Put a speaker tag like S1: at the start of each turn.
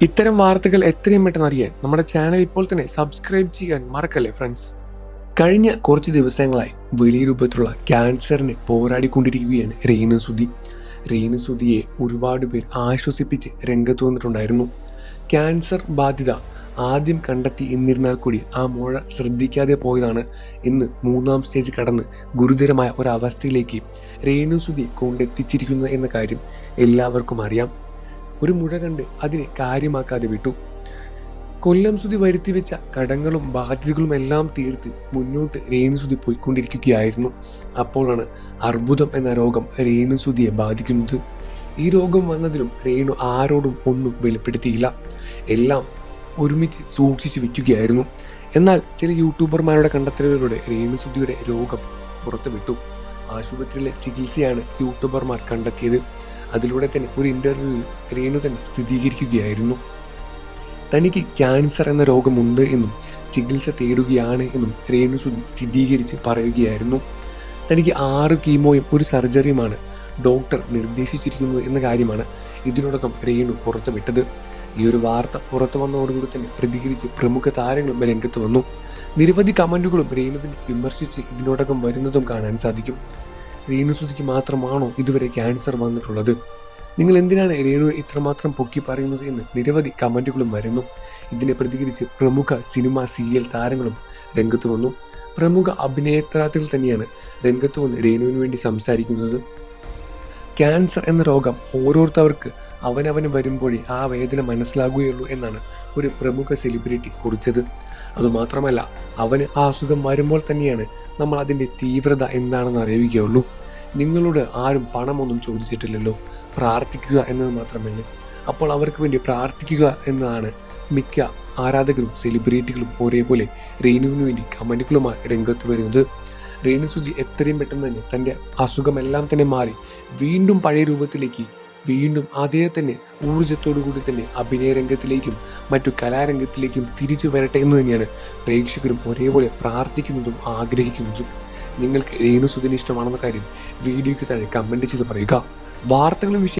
S1: ഇത്തരം വാർത്തകൾ എത്രയും പെട്ടെന്ന് അറിയാൻ നമ്മുടെ ചാനൽ ഇപ്പോൾ തന്നെ സബ്സ്ക്രൈബ് ചെയ്യാൻ മറക്കല്ലേ ഫ്രണ്ട്സ്. കഴിഞ്ഞ കുറച്ച് ദിവസങ്ങളായി വലിയ രൂപത്തിലുള്ള ക്യാൻസറിനെ പോരാടിക്കൊണ്ടിരിക്കുകയാണ് രേണുസുതി. രേണുസുതിയെ ഒരുപാട് പേർ ആശ്വസിപ്പിച്ച് രംഗത്ത് വന്നിട്ടുണ്ടായിരുന്നു. ക്യാൻസർ ബാധിത ആദ്യം കണ്ടെത്തി എന്നിരുന്നാൽ കൂടി ആ മുഴ ശ്രദ്ധിക്കാതെ പോയതാണ് ഇന്ന് 3-ാം സ്റ്റേജ് കടന്ന് ഗുരുതരമായ ഒരവസ്ഥയിലേക്ക് രേണുസുതിയെ കൊണ്ടെത്തിച്ചിരിക്കുന്നത് എന്ന കാര്യം എല്ലാവർക്കും അറിയാം. ഒരു മുഴ കണ്ട് അതിനെ കാര്യമാക്കാതെ വിട്ടു. കൊല്ലം സുതി വരുത്തിവെച്ച കടങ്ങളും ബാധ്യതകളും എല്ലാം തീർത്ത് മുന്നോട്ട് രേണുസുതി പോയിക്കൊണ്ടിരിക്കുകയായിരുന്നു. അപ്പോഴാണ് അർബുദം എന്ന രോഗം രേണുസുതിയെ ബാധിക്കുന്നത്. ഈ രോഗം വന്നതിലും രേണു ആരോടും ഒന്നും വെളിപ്പെടുത്തിയില്ല. എല്ലാം ഒരുമിച്ച് സൂക്ഷിച്ചു വെക്കുകയായിരുന്നു. എന്നാൽ ചില യൂട്യൂബർമാരുടെ കണ്ടെത്തലുകളിലൂടെ രേണുസുതിയുടെ രോഗം പുറത്തുവിട്ടു. ആശുപത്രിയിലെ ചികിത്സയാണ് യൂട്യൂബർമാർ കണ്ടെത്തിയത്. അതിലൂടെ തന്നെ ഒരു ഇൻ്റർവ്യൂവിൽ രേണു തന്നെ സ്ഥിരീകരിക്കുകയായിരുന്നു. തനിക്ക് ക്യാൻസർ എന്ന രോഗമുണ്ട് എന്നും ചികിത്സ തേടുകയാണ് എന്നും രേണുസുതി സ്ഥിരീകരിച്ച് പറയുകയായിരുന്നു. തനിക്ക് 6 കീമോയും ഒരു സർജറിയുമാണ് ഡോക്ടർ നിർദ്ദേശിച്ചിരിക്കുന്നത് എന്ന കാര്യമാണ് ഇതിനോടകം രേണു പുറത്തുവിട്ടത്. ഈ ഒരു വാർത്ത പുറത്തു വന്നതോടുകൂടി തന്നെ പ്രതികരിച്ച് പ്രമുഖ താരങ്ങളും രംഗത്ത് വന്നു. നിരവധി കമൻറ്റുകളും രേണുവിനെ വിമർശിച്ച് ഇതിനോടകം വരുന്നതും കാണാൻ സാധിക്കും. രേണുസുതിക്ക് മാത്രമാണോ ഇതുവരെ ക്യാൻസർ വന്നിട്ടുള്ളത്? നിങ്ങൾ എന്തിനാണ് രേണുവെ ഇത്രമാത്രം പൊക്കി പറയുന്നത് എന്ന് നിരവധി കമൻറ്റുകളും വരുന്നു. ഇതിനെ പ്രതികരിച്ച് പ്രമുഖ സിനിമ സീരിയൽ താരങ്ങളും രംഗത്ത് വന്നു. പ്രമുഖ അഭിനേതാക്കൾ തന്നെയാണ് രംഗത്ത് വന്ന് രേണുവിന് വേണ്ടി സംസാരിക്കുന്നത്. ക്യാൻസർ എന്ന രോഗം ഓരോരുത്തർക്ക് അവനവന് വരുമ്പോഴേ ആ വേദന മനസ്സിലാകുകയുള്ളൂ എന്നാണ് ഒരു പ്രമുഖ സെലിബ്രിറ്റി കുറിച്ചത്. അതുമാത്രമല്ല, അവന് ആ അസുഖം വരുമ്പോൾ തന്നെയാണ് നമ്മൾ അതിൻ്റെ തീവ്രത എന്താണെന്ന് അറിയുകയുള്ളൂ. നിങ്ങളോട് ആരും പണമൊന്നും ചോദിച്ചിട്ടില്ലല്ലോ, പ്രാർത്ഥിക്കുക എന്നത് മാത്രമല്ലേ. അപ്പോൾ അവർക്ക് വേണ്ടി പ്രാർത്ഥിക്കുക എന്നതാണ് മിക്ക ആരാധകരും സെലിബ്രിറ്റികളും ഒരേപോലെ രേണുവിന് വേണ്ടി കമൻറ്റുകളുമായി രംഗത്ത് വരുന്നത്. രേണുസുതി എത്രയും പെട്ടെന്ന് തന്നെ തൻ്റെ അസുഖമെല്ലാം തന്നെ മാറി വീണ്ടും പഴയ രൂപത്തിലേക്ക്, വീണ്ടും അതേ തന്നെ ഊർജ്ജത്തോടു കൂടി തന്നെ അഭിനയ രംഗത്തിലേക്കും മറ്റു കലാരംഗത്തിലേക്കും തിരിച്ചു വരട്ടെ എന്ന് തന്നെയാണ് പ്രേക്ഷകരും ഒരേപോലെ പ്രാർത്ഥിക്കുന്നതും ആഗ്രഹിക്കുന്നതും. നിങ്ങൾക്ക് രേണുസുതിന് ഇഷ്ടമാണെന്ന കാര്യം വീഡിയോയ്ക്ക് താഴെ കമൻറ്റ് ചെയ്ത് പറയുക. വാർത്തകളും